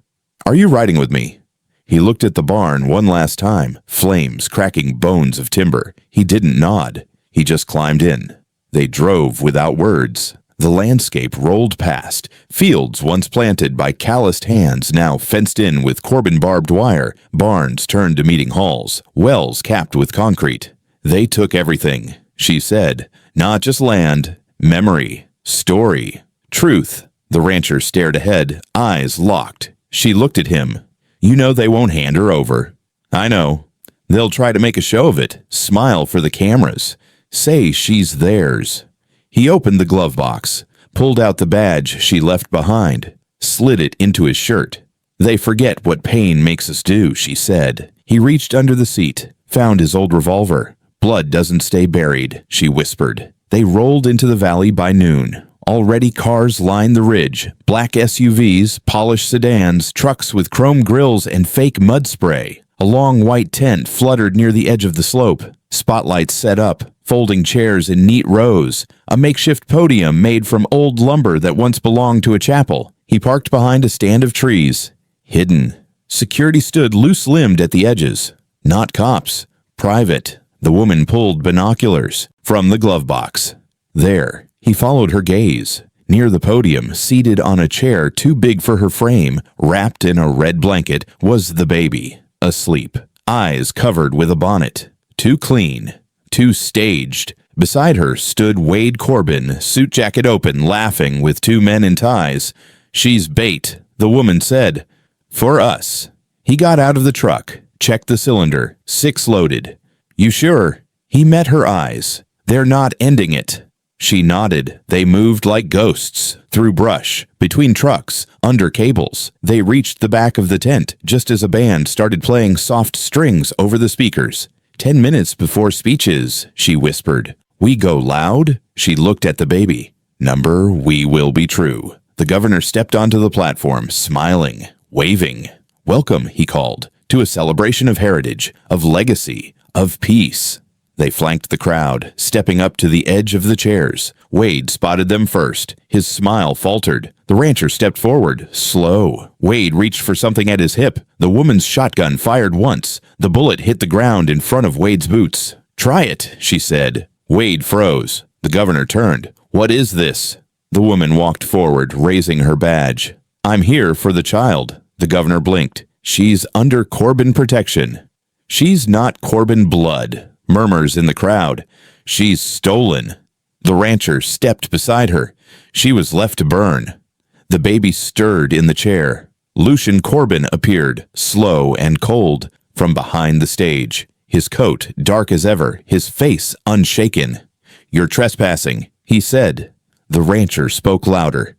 Are you riding with me? He looked at the barn one last time, flames cracking bones of timber. He didn't nod. He just climbed in. They drove without words. The landscape rolled past. Fields once planted by calloused hands, now fenced in with Corbin barbed wire. Barns turned to meeting halls. Wells capped with concrete. They took everything, she said. Not just land. Memory. Story. Truth. The rancher stared ahead, eyes locked. She looked at him. You know they won't hand her over. I know. They'll try to make a show of it. Smile for the cameras. Say she's theirs. He opened the glove box, pulled out the badge she left behind, slid it into his shirt. They forget what pain makes us do, she said. He reached under the seat, found his old revolver. Blood doesn't stay buried, she whispered. They rolled into the valley by noon. Already cars lined the ridge, black SUVs, polished sedans, trucks with chrome grills and fake mud spray. A long white tent fluttered near the edge of the slope. Spotlights set up, folding chairs in neat rows, a makeshift podium made from old lumber that once belonged to a chapel. He parked behind a stand of trees. Hidden. Security stood loose-limbed at the edges. Not cops. Private. The woman pulled binoculars from the glove box. There, he followed her gaze. Near the podium, seated on a chair too big for her frame, wrapped in a red blanket, was the baby, asleep, eyes covered with a bonnet. Too clean, too staged. Beside her stood Wade Corbin, suit jacket open, laughing with two men in ties. She's bait, the woman said. For us. He got out of the truck, checked the cylinder, 6 loaded. You sure? He met her eyes. They're not ending it. She nodded. They moved like ghosts, through brush, between trucks, under cables. They reached the back of the tent, just as a band started playing soft strings over the speakers. 10 minutes before speeches, she whispered. We go loud? She looked at the baby. Number, we will be true. The governor stepped onto the platform, smiling, waving. Welcome, he called, to a celebration of heritage, of legacy, of peace. They flanked the crowd, stepping up to the edge of the chairs. Wade spotted them first. His smile faltered. The rancher stepped forward, slow. Wade reached for something at his hip. The woman's shotgun fired once. The bullet hit the ground in front of Wade's boots. Try it, she said. Wade froze. The governor turned. What is this? The woman walked forward, raising her badge. I'm here for the child. The governor blinked. She's under Corbin protection. She's not Corbin blood. Murmurs in the crowd. She's stolen. The rancher stepped beside her. She was left to burn. The baby stirred in the chair. Lucian Corbin appeared, slow and cold, from behind the stage. His coat dark as ever, his face unshaken. You're trespassing, he said. The rancher spoke louder.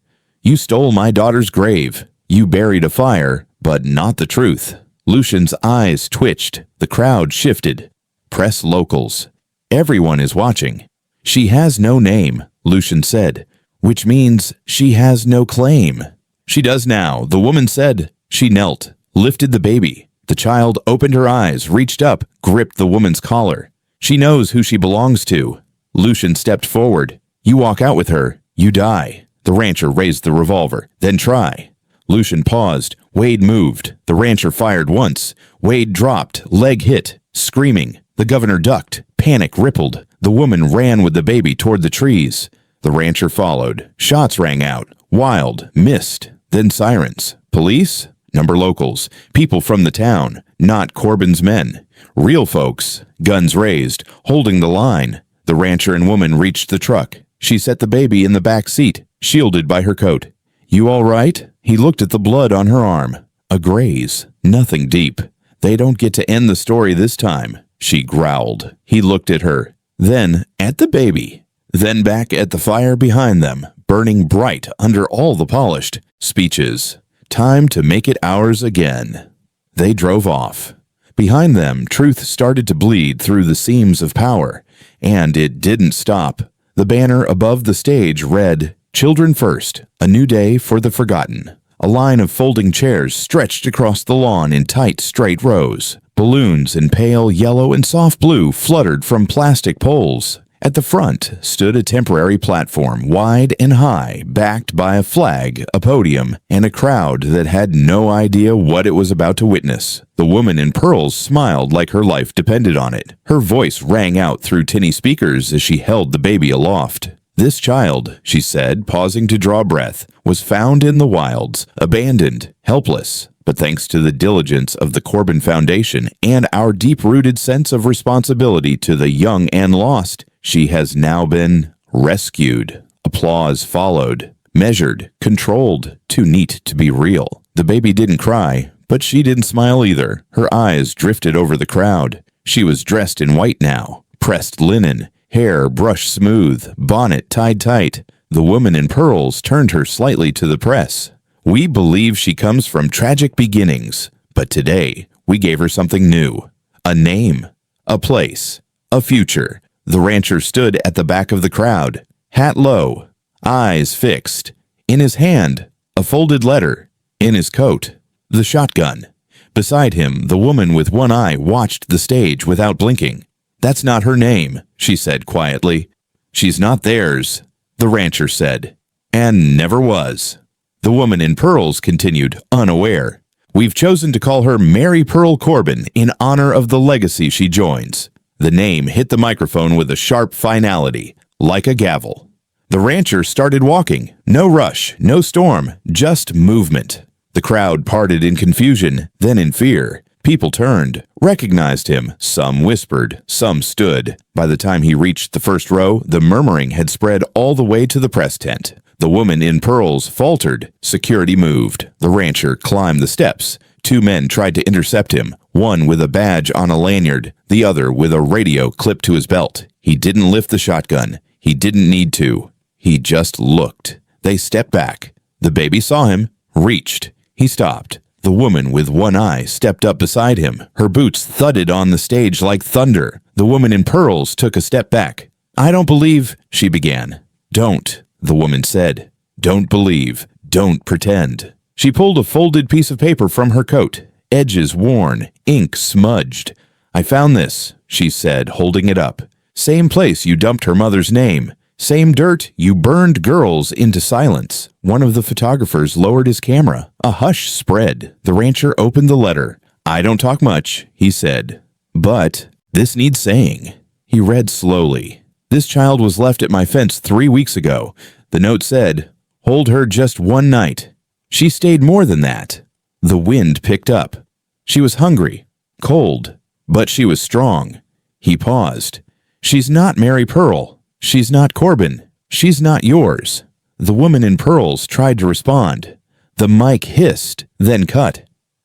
You stole my daughter's grave. You buried a fire, but not the truth. Lucian's eyes twitched. The crowd shifted. Press locals. Everyone is watching. She has no name, Lucian said, which means she has no claim. She does now, the woman said. She knelt, lifted the baby. The child opened her eyes, reached up, gripped the woman's collar. She knows who she belongs to. Lucian stepped forward. You walk out with her, you die. The rancher raised the revolver. Then try. Lucian paused. Wade moved. The rancher fired once. Wade dropped, leg hit, screaming. The governor ducked. Panic rippled. The woman ran with the baby toward the trees. The rancher followed. Shots rang out. Wild, missed, then sirens. Police? Number locals. People from the town, not Corbin's men. Real folks, guns raised, holding the line. The rancher and woman reached the truck. She set the baby in the back seat, shielded by her coat. You all right? He looked at the blood on her arm. A graze, nothing deep. They don't get to end the story this time, she growled. He looked at her, then at the baby, then back at the fire behind them, burning bright under all the polished speeches. Time to make it ours again. They drove off. Behind them, truth started to bleed through the seams of power, and it didn't stop. The banner above the stage read, Children First, a new day for the forgotten. A line of folding chairs stretched across the lawn in tight, straight rows. Balloons in pale yellow and soft blue fluttered from plastic poles. At the front stood a temporary platform, wide and high, backed by a flag, a podium, and a crowd that had no idea what it was about to witness. The woman in pearls smiled like her life depended on it. Her voice rang out through tinny speakers as she held the baby aloft. This child, she said, pausing to draw breath, was found in the wilds, abandoned, helpless. But thanks to the diligence of the Corbin Foundation and our deep-rooted sense of responsibility to the young and lost, she has now been rescued. Applause followed. Measured, controlled, too neat to be real. The baby didn't cry, but she didn't smile either. Her eyes drifted over the crowd. She was dressed in white now, pressed linen, hair brushed smooth, bonnet tied tight. The woman in pearls turned her slightly to the press. We believe she comes from tragic beginnings, but today we gave her something new. A name, a place, a future. The rancher stood at the back of the crowd, hat low, eyes fixed. In his hand, a folded letter. In his coat, the shotgun. Beside him, the woman with one eye watched the stage without blinking. That's not her name, she said quietly. She's not theirs, the rancher said, and never was. The woman in pearls continued, unaware. We've chosen to call her Mary Pearl Corbin in honor of the legacy she joins. The name hit the microphone with a sharp finality, like a gavel. The rancher started walking. No rush, no storm, just movement. The crowd parted in confusion, then in fear. People turned, recognized him. Some whispered, some stood. By the time he reached the first row, the murmuring had spread all the way to the press tent. The woman in pearls faltered. Security moved. The rancher climbed the steps. Two men tried to intercept him, one with a badge on a lanyard, the other with a radio clipped to his belt. He didn't lift the shotgun. He didn't need to. He just looked. They stepped back. The baby saw him, reached. He stopped. The woman with one eye stepped up beside him. Her boots thudded on the stage like thunder. The woman in pearls took a step back. I don't believe, she began. Don't, the woman said. Don't believe. Don't pretend. She pulled a folded piece of paper from her coat, edges worn, ink smudged. I found this, she said, holding it up. Same place you dumped her mother's name. Same dirt you burned girls into silence. One of the photographers lowered his camera. A hush spread. The rancher opened the letter. I don't talk much, he said. But this needs saying. He read slowly. This child was left at my fence 3 weeks ago. The note said, hold her just one night. She stayed more than that. The wind picked up. She was hungry, cold, but she was strong. He paused. She's not Mary Pearl. She's not Corbin. She's not yours. The woman in pearls tried to respond. The mic hissed, then cut.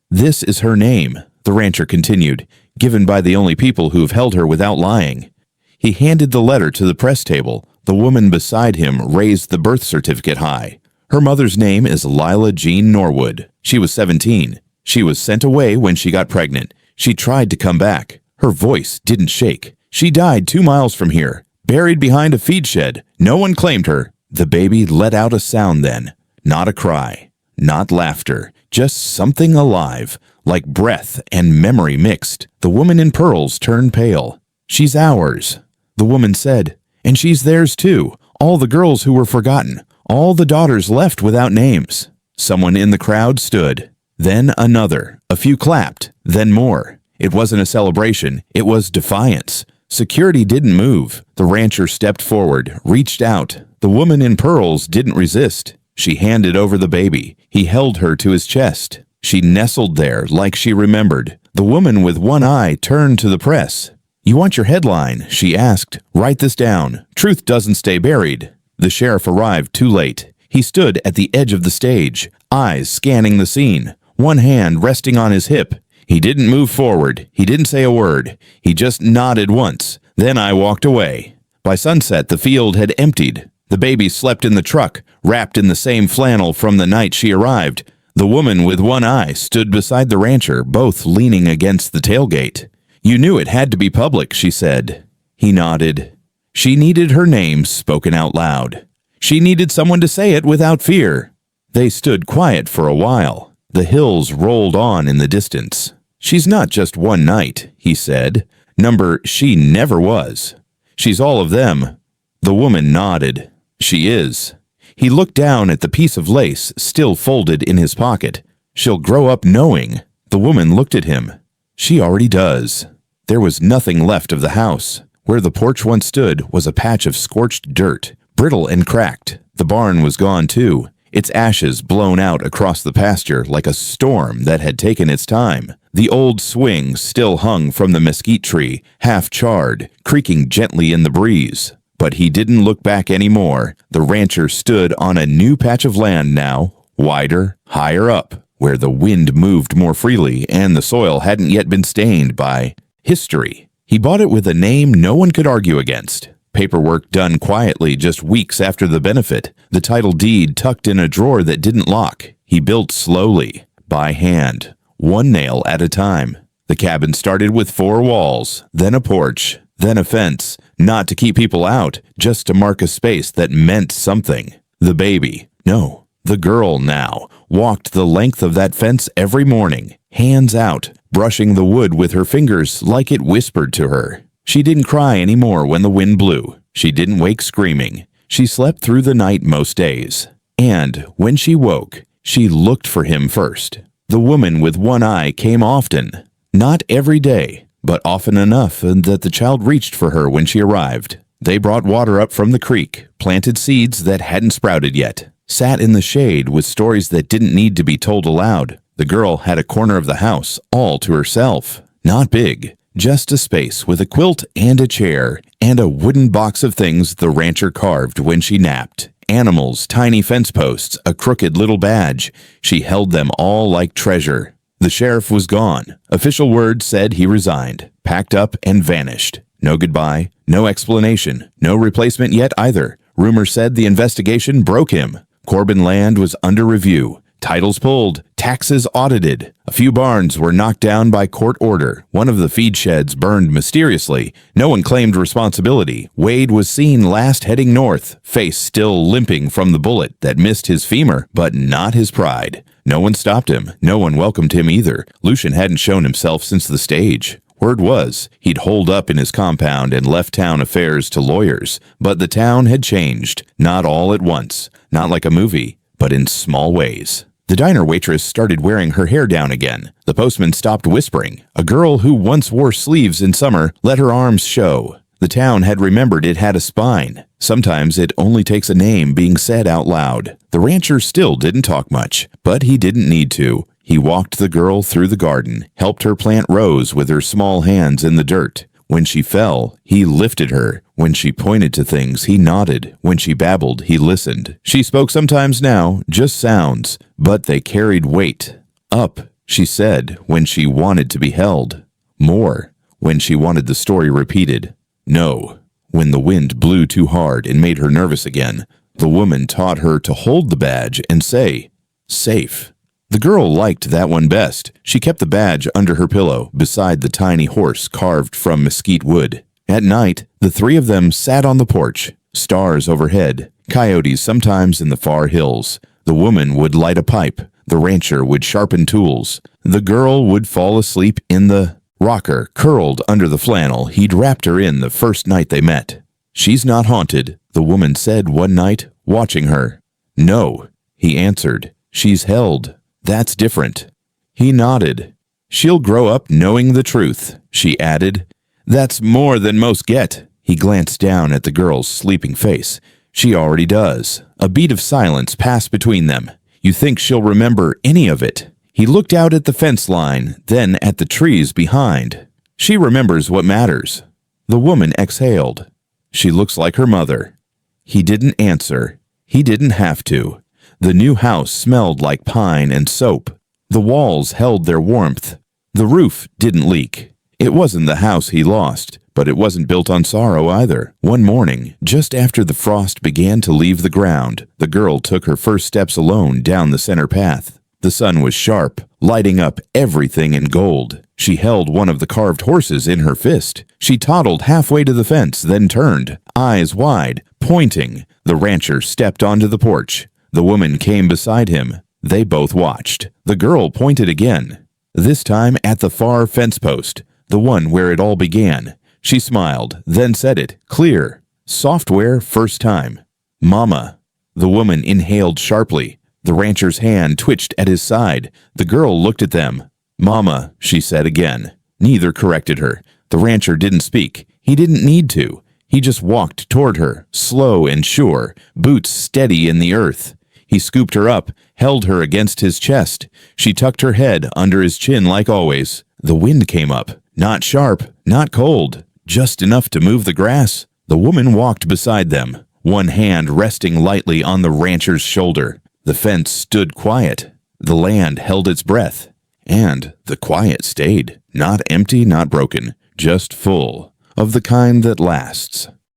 This is her name, the rancher continued, given by the only people who've held her without lying. He handed the letter to the press table. The woman beside him raised the birth certificate high. Her mother's name is Lila Jean Norwood. She was 17. She was sent away when she got pregnant. She tried to come back. Her voice didn't shake. She died 2 miles from here, buried behind a feed shed. No one claimed her. The baby let out a sound then. Not a cry, not laughter, just something alive, like breath and memory mixed. The woman in pearls turned pale. "She's ours," the woman said. "And she's theirs too. All the girls who were forgotten. All the daughters left without names." Someone in the crowd stood. Then another. A few clapped. Then more. It wasn't a celebration. It was defiance. Security didn't move. The rancher stepped forward, reached out. The woman in pearls didn't resist. She handed over the baby. He held her to his chest. She nestled there like she remembered. The woman with one eye turned to the press. "You want your headline?" she asked. "Write this down. Truth doesn't stay buried." The sheriff arrived too late. He stood at the edge of the stage, eyes scanning the scene, one hand resting on his hip. He didn't move forward. He didn't say a word. He just nodded once. Then I walked away. By sunset, the field had emptied. The baby slept in the truck, wrapped in the same flannel from the night she arrived. The woman with one eye stood beside the rancher, both leaning against the tailgate. "You knew it had to be public," she said. He nodded. She needed her name spoken out loud. She needed someone to say it without fear. They stood quiet for a while. The hills rolled on in the distance. "She's not just one night," he said. "Number she never was. She's all of them." The woman nodded. "She is." He looked down at the piece of lace still folded in his pocket. "She'll grow up knowing." The woman looked at him. "She already does." There was nothing left of the house. Where the porch once stood was a patch of scorched dirt, brittle and cracked. The barn was gone too, its ashes blown out across the pasture like a storm that had taken its time. The old swing still hung from the mesquite tree, half charred, creaking gently in the breeze. But he didn't look back anymore. The rancher stood on a new patch of land now, wider, higher up, where the wind moved more freely and the soil hadn't yet been stained by history. He bought it with a name no one could argue against. Paperwork done quietly just weeks after the benefit. The title deed tucked in a drawer that didn't lock. He built slowly, by hand, one nail at a time. The cabin started with 4 walls, then a porch, then a fence, not to keep people out, just to mark a space that meant something. The baby, no, the girl now, walked the length of that fence every morning, hands out, brushing the wood with her fingers like it whispered to her. She didn't cry anymore when the wind blew. She didn't wake screaming. She slept through the night most days. And when she woke, she looked for him first. The woman with one eye came often. Not every day, but often enough that the child reached for her when she arrived. They brought water up from the creek, planted seeds that hadn't sprouted yet, sat in the shade with stories that didn't need to be told aloud. The girl had a corner of the house all to herself. Not big, just a space with a quilt and a chair and a wooden box of things the rancher carved when she napped. Animals, tiny fence posts, a crooked little badge. She held them all like treasure. The sheriff was gone. Official word said he resigned, packed up and vanished. No goodbye, no explanation, no replacement yet either. Rumor said the investigation broke him. Corbin land was under review. Titles pulled, taxes audited. A few barns were knocked down by court order. One of the feed sheds burned mysteriously. No one claimed responsibility. Wade was seen last heading north, face still limping from the bullet that missed his femur, but not his pride. No one stopped him. No one welcomed him either. Lucian hadn't shown himself since the stage. Word was, he'd holed up in his compound and left town affairs to lawyers. But the town had changed. Not all at once. Not like a movie, but in small ways. The diner waitress started wearing her hair down again. The postman stopped whispering. A girl who once wore sleeves in summer let her arms show. The town had remembered it had a spine. Sometimes it only takes a name being said out loud. The rancher still didn't talk much, but he didn't need to. He walked the girl through the garden, helped her plant rows with her small hands in the dirt. When she fell, he lifted her. When she pointed to things, he nodded. When she babbled, he listened. She spoke sometimes now, just sounds, but they carried weight. Up, she said, when she wanted to be held. More, when she wanted the story repeated. No, when the wind blew too hard and made her nervous again. The woman taught her to hold the badge and say, "Safe." The girl liked that one best. She kept the badge under her pillow, beside the tiny horse carved from mesquite wood. At night, the three of them sat on the porch, stars overhead, coyotes sometimes in the far hills. The woman would light a pipe. The rancher would sharpen tools. The girl would fall asleep in the rocker, curled under the flannel he'd wrapped her in the first night they met. "She's not haunted," the woman said one night, watching her. "No," he answered. "She's held. That's different." He nodded. "She'll grow up knowing the truth," she added. "That's more than most get." He glanced down at the girl's sleeping face. "She already does." A beat of silence passed between them. "You think she'll remember any of it?" He looked out at the fence line, then at the trees behind. "She remembers what matters." The woman exhaled. "She looks like her mother." He didn't answer. He didn't have to. The new house smelled like pine and soap. The walls held their warmth. The roof didn't leak. It wasn't the house he lost, but it wasn't built on sorrow either. One morning, just after the frost began to leave the ground, the girl took her first steps alone down the center path. The sun was sharp, lighting up everything in gold. She held one of the carved horses in her fist. She toddled halfway to the fence, then turned, eyes wide, pointing. The rancher stepped onto the porch. The woman came beside him. They both watched. The girl pointed again, this time at the far fence post, the one where it all began. She smiled, then said it, clear. Software first time. "Mama." The woman inhaled sharply. The rancher's hand twitched at his side. The girl looked at them. "Mama," she said again. Neither corrected her. The rancher didn't speak. He didn't need to. He just walked toward her, slow and sure, boots steady in the earth. He scooped her up, held her against his chest. She tucked her head under his chin like always. The wind came up. Not sharp, not cold, just enough to move the grass. The woman walked beside them, one hand resting lightly on the rancher's shoulder. The fence stood quiet. The land held its breath. And the quiet stayed. Not empty, not broken, just full. Of the kind that lasts.